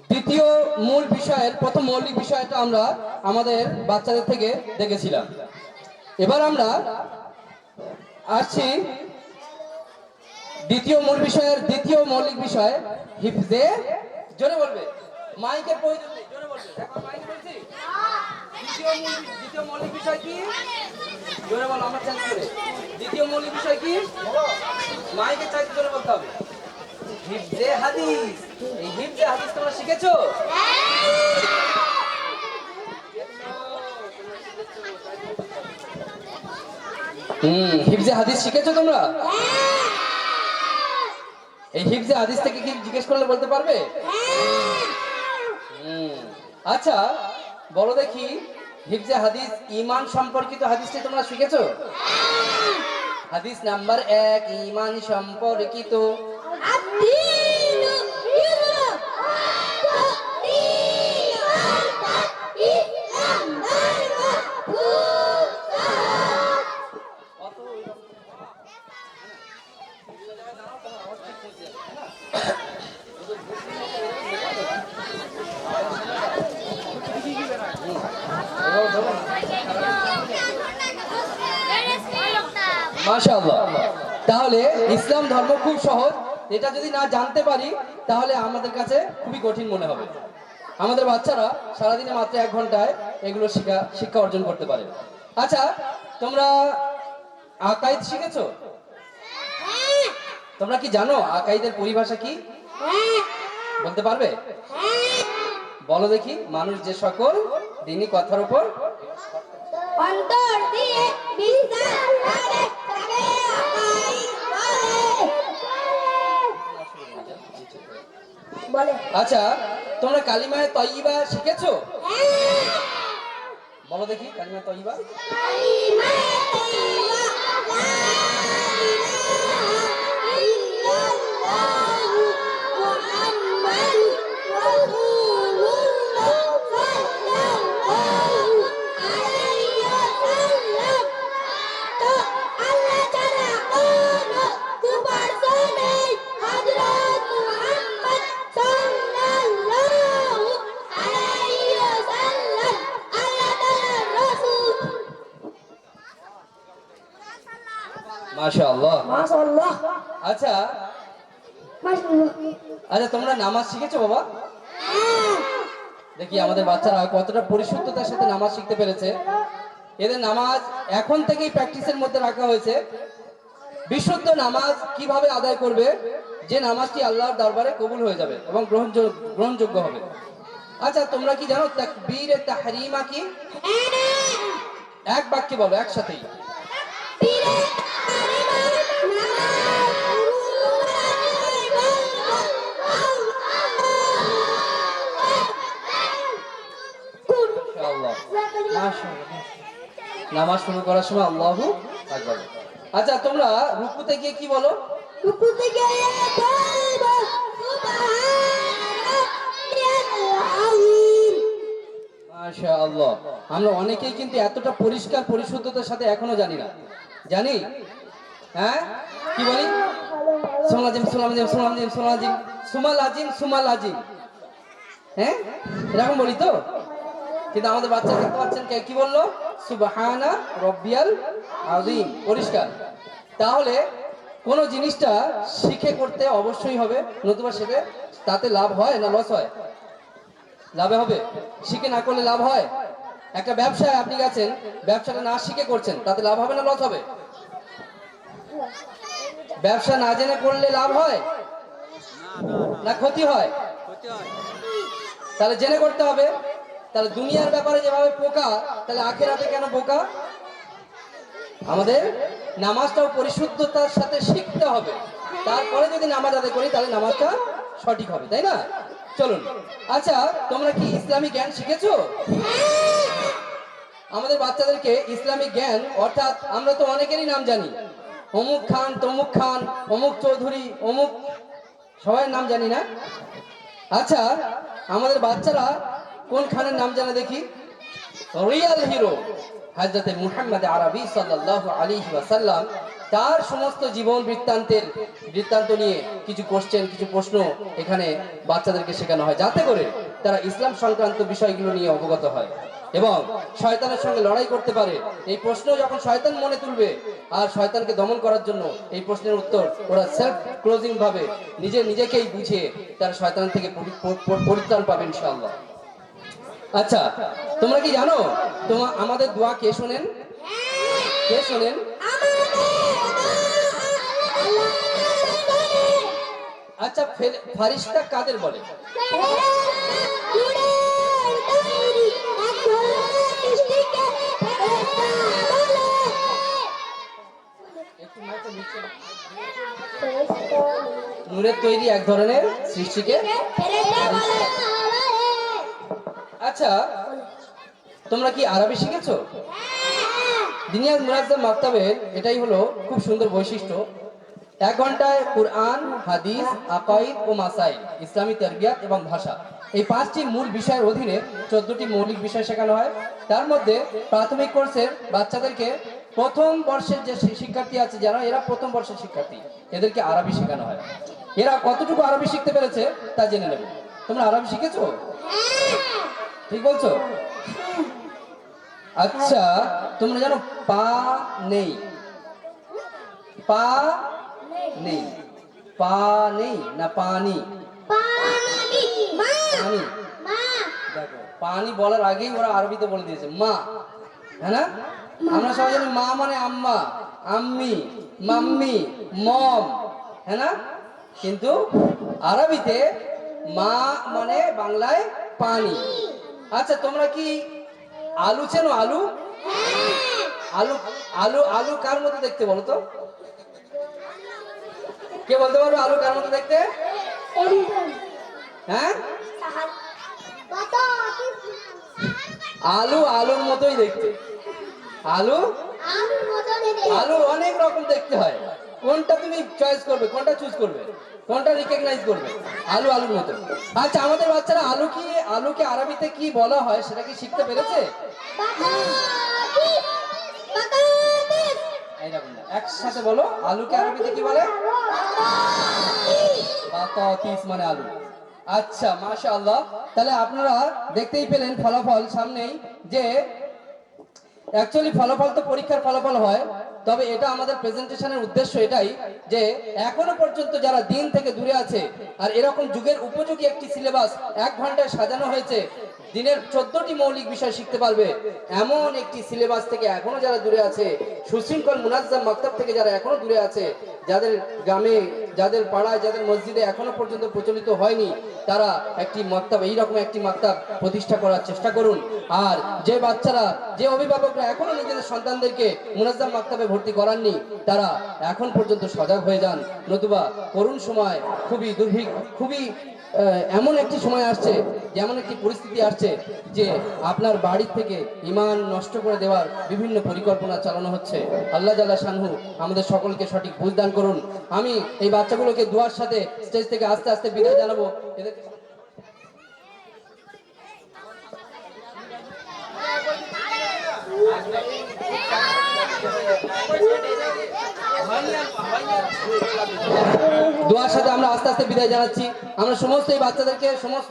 দ্বিতীয় মূল বিষয়ের প্রথম মৌলিক বিষয়টা আমরা আমাদের বাচ্চাদের থেকে দেখেছিলাম। এবার আমরা আসছি দ্বিতীয় মূল বিষয়ের দ্বিতীয় মৌলিক বিষয় হিফজে। জোরে বলবে, মাইকের প্রয়োজন নেই, জোরে বলবে। এখন মাইক বলছি। দ্বিতীয় মৌলিক বিষয় কি? জোরে বলো, আমরা চেঞ্জ করে। দ্বিতীয় মৌলিক বিষয় কি? মাইকের চাইতে জোরে বলতে হবে। হিফজে হাদিস। এই হিফজে হাদিস তোমরা শিখেছো? হিফজে হাদিস শিখেছো তোমরা? এই হিফজে হাদিস থেকে কি জিজ্ঞেস করলে বলতে পারবে? আচ্ছা বলো দেখি, হিফজে হাদিস ঈমান সম্পর্কিত হাদিসটি তোমরা শিখেছো? হাদিস নাম্বার 1, ঈমান সম্পর্কিত। মাশাআল্লাহ। তাহলে ইসলাম ধর্ম খুব সহজ। এটা যদি না জানতে পারি তাহলে আমাদের কাছে খুবই কঠিন মনে হবে। আমাদের বাচ্চারা সারাদিনে মাত্র 1 ঘন্টায় এগুলো শিক্ষা অর্জন করতে পারে। আচ্ছা, তোমরা আকাইদ শিখেছো? তোমরা কি জানো আকাইদের পরিভাষা কি? বলতে পারবে? বলো দেখি। মানুষ যে সকল দ্বীনি কথার উপর অন্তর দিয়ে বিশ্বাস করে তাকে আকাইদ বলে। আচ্ছা, তোমরা কালিমায়ে তয়্যিবা শিখেছো? বলো দেখি কালিমায়ে তয়্যিবা। কালিমায়ে তয়্যিবা লা ইলাহা ইল্লাল্লাহু মুহাম্মাদুর রাসূলুল্লাহ সাল্লাল্লাহু আলাইহি ওয়াসাল্লাম। তো আল্লাহ তাআলা কোনো সুপারসন নেই, হযরত মুহাম্মদ সাল্লাল্লাহু আলাইহি ওয়াসাল্লাম আল্লাহ তাআলার রাসূল। মাশাআল্লাহ। মাশাআল্লাহ। আচ্ছা মাশাআল্লাহ। আচ্ছা, তোমরা নামাজ শিখেছো বাবা? দেখি আমাদের বাচ্চারা কতটা পরিশুদ্ধতার সাথে নামাজ শিখতে পেরেছে। এদের নামাজ এখন থেকেই প্র্যাকটিসের মধ্যে রাখা হয়েছে। বিশুদ্ধ নামাজ কিভাবে আদায় করবে, যে নামাজটি আল্লাহর দরবারে কবুল হয়ে যাবে এবং গ্রহণযোগ্য হবে। আচ্ছা, তোমরা কি জানো তাকবীরে তাহরিমা কি? এক বাক্যে বলো, একসাথেই। নামাজ শুরু করার সময় আল্লাহু আকবার। আচ্ছা, তোমরা রুকুতে গিয়ে কি বলো? রুকুতে গিয়ে বলবো সুবহান রাব্বিয়াল আযীম। মাশাআল্লাহ। আমরা অনেকেই কিন্তু এতটা পরিষ্কার পরিশুদ্ধতার সাথে এখনো জানি না। জানি? হ্যাঁ, কি বলি? সুমালাজিম সুমালাজিম সুমালাজিম সুমালাজিম সুমালাজিম সুমালাজিম, হ্যাঁ এরকম বলি তো। কিন্তু আমাদের বাচ্চা দেখতে পাচ্ছেন কি বললো? সুবহানা রাব্বিয়াল আযীম, পরিষ্কার। তাহলে কোন জিনিসটা শিখে করতে অবশ্যই হবে, নতুবা শিখে তাতে লাভ হয় না লস হয়? লাভে হবে। শিখে না করলে লাভ হয়? একটা ব্যবসায় আপনি গেছেন, ব্যবসাটা না শিখে করছেন, তাতে লাভ হবে না লস হবে? ব্যবসা না জেনে করলে লাভ হয় না ক্ষতি হয়? তাহলে জেনে করতে হবে। তাহলে দুনিয়ার ব্যাপারে যেভাবে পোকা, তাহলে আখিরাতে কেন বোকা? আমাদের নামাজটাও পরিশুদ্ধতার সাথে শিখতে হবে। তারপরে যদি নামাজ আদায় করি তাহলে নামাজটা সঠিক হবে, তাই না? চলুন। আচ্ছা, তোমরা কি ইসলামী জ্ঞান শিখেছো? আমাদের বাচ্চাদেরকে ইসলামিক জ্ঞান, অর্থাৎ আমরা তো অনেকেরই নাম জানি, অমুক খান, তমুক খান, অমুক চৌধুরী, অমুক, সবাই নাম জানি না? আচ্ছা, আমাদের বাচ্চারা কোন খানের নাম জানে দেখি? রিয়াল হিরো হযরতে মুহাম্মদ আরবি সাল্লাল্লাহু আলাইহি ওয়াসাল্লাম তার সমস্ত জীবন বৃত্তান্ত নিয়ে কিছু কোশ্চেন, কিছু প্রশ্ন এখানে বাচ্চাদেরকে শেখানো হয়, যাতে করে তারা ইসলাম সংক্রান্ত বিষয়গুলো নিয়ে অবগত হয় এবং শয়তানের সঙ্গে লড়াই করতে পারে। এই প্রশ্ন যখন শয়তান মনে তুলবে, আর শয়তানকে দমন করার জন্য এই প্রশ্নের উত্তর ওরা সেলফ ক্লোজিং ভাবে নিজেকেই বুঝিয়ে তারা শয়তান থেকে পরিত্রাণ পাবে ইনশাআল্লাহ। আচ্ছা, তোমরা কি জানো আমাদের দোয়া কে শোনেন? কে শোনেন? আচ্ছা, ফারিস্তা কাদের বলে? নূরের তৈরি এক ধরনের সৃষ্টিকে। আচ্ছা, তোমরা কি আরবি শিখেছো? দিনিয়াজ মুনাজ্জাম মাকতাবের এটাই হলো খুব সুন্দর বৈশিষ্ট্য। 1 ঘন্টায় কুরআন, হাদিস, আকাইদ ও মাসাইল, ইসলামী তারবিয়াত এবং ভাষা, এই 5টি মূল বিষয়ের অধীনে 14টি মৌলিক বিষয় শেখানো হয়। তার মধ্যে প্রাথমিক কোর্সের বাচ্চাদেরকে প্রথম বর্ষের যে শিক্ষার্থী আছে, যারা এরা প্রথম বর্ষের শিক্ষার্থী, এদেরকে আরবি শেখানো হয়। এরা কতটুকু আরবি শিখতে পেরেছে তা জেনে নেব। তোমরা আরবি শিখেছো? ঠিক বলছো? আচ্ছা, তোমরা জানো পা নেই? পা নেই, পা নেই না পানি? পানি। দেখো, পানি বলার আগেই ওরা আরবিতে বলে দিয়েছে মা, হ্যাঁ না? আমরা সবাই জানি মা মানে আম্মা, আম্মি, মাম্মি, মম, হ্যাঁ না? কিন্তু আরবিতে মা মানে বাংলায় পানি। আচ্ছা, তোমরা কি আলু চেনো? আলু আলু আলু আলু কার মতো দেখতে বলো তো? কে বলতে পারবে আলু কার মতো দেখতে? হ্যাঁ, আলু আলুর মতোই দেখতে। আলু আলু অনেক রকম দেখতে হয়। কোনটা তুমি চয়েস করবে, কোনটা চুজ করবে, কোনটা রিকগনাইজ করবে? আলু আলুর মতো। আচ্ছা, আমাদের বাচ্চারা আলুকে আরবিতে কি বলা হয় সেটা কি শিখতে পেরেছে? একসাথে বলো, আলুকে আরবিতে কি বলে? বাতাতিস মানে আলু। আচ্ছা, মাশাআল্লাহ। তাহলে আপনারা দেখতেই পেলেন ফলাফল সামনেই, যে অ্যাকচুয়ালি ফলাফল তো পরীক্ষার ফলাফল হয়, তবে এটা আমাদের প্রেজেন্টেশনের উদ্দেশ্য এটাই যে এখনো পর্যন্ত যারা দিন থেকে দূরে আছে আর এরকম যুগের উপযোগী একটি সিলেবাস 1 ঘন্টায় সাজানো হয়েছে, দিনের 14টি মৌলিক বিষয় শিখতে পারবে এমন একটি সিলেবাস থেকে এখনো যারা দূরে আছে, সুশৃঙ্খল মুনাজ্জাম মাকতাব থেকে যারা এখনো দূরে আছে, যাদের গ্রামে, যাদের পাড়ায়, যাদের মসজিদে এখনো পর্যন্ত প্রচলিত হয়নি, তারা একটি মাকতাব, এইরকম একটি মাকতাব প্রতিষ্ঠা করার চেষ্টা করুন। আর যে বাচ্চারা, যে অভিভাবকরা এখনো নিজেদের সন্তানদেরকে মুনাজ্জাম মাকতাবে ভর্তি করাননি, তারা এখন পর্যন্ত সজাগ হয়ে যান, নতুবা করুণ সময়, খুবই এমন একটি সময় আসছে, যেমন একটি পরিস্থিতি আসছে যে আপনার বাড়ি থেকে ঈমান নষ্ট করে দেওয়ার বিভিন্ন পরিকল্পনা চালানো হচ্ছে। আল্লাহ জাল্লা শানহু আমাদের সকলকে সঠিক বুঝ দান করুন। আমি এই বাচ্চাগুলোকে দুয়ার সাথে স্টেজ থেকে আস্তে আস্তে বিদায় জানাবো। দোয়ার সাথে আমরা আস্তে আস্তে বিদায় জানাচ্ছি। আমরা সমস্ত এই বাচ্চাদেরকে সমস্ত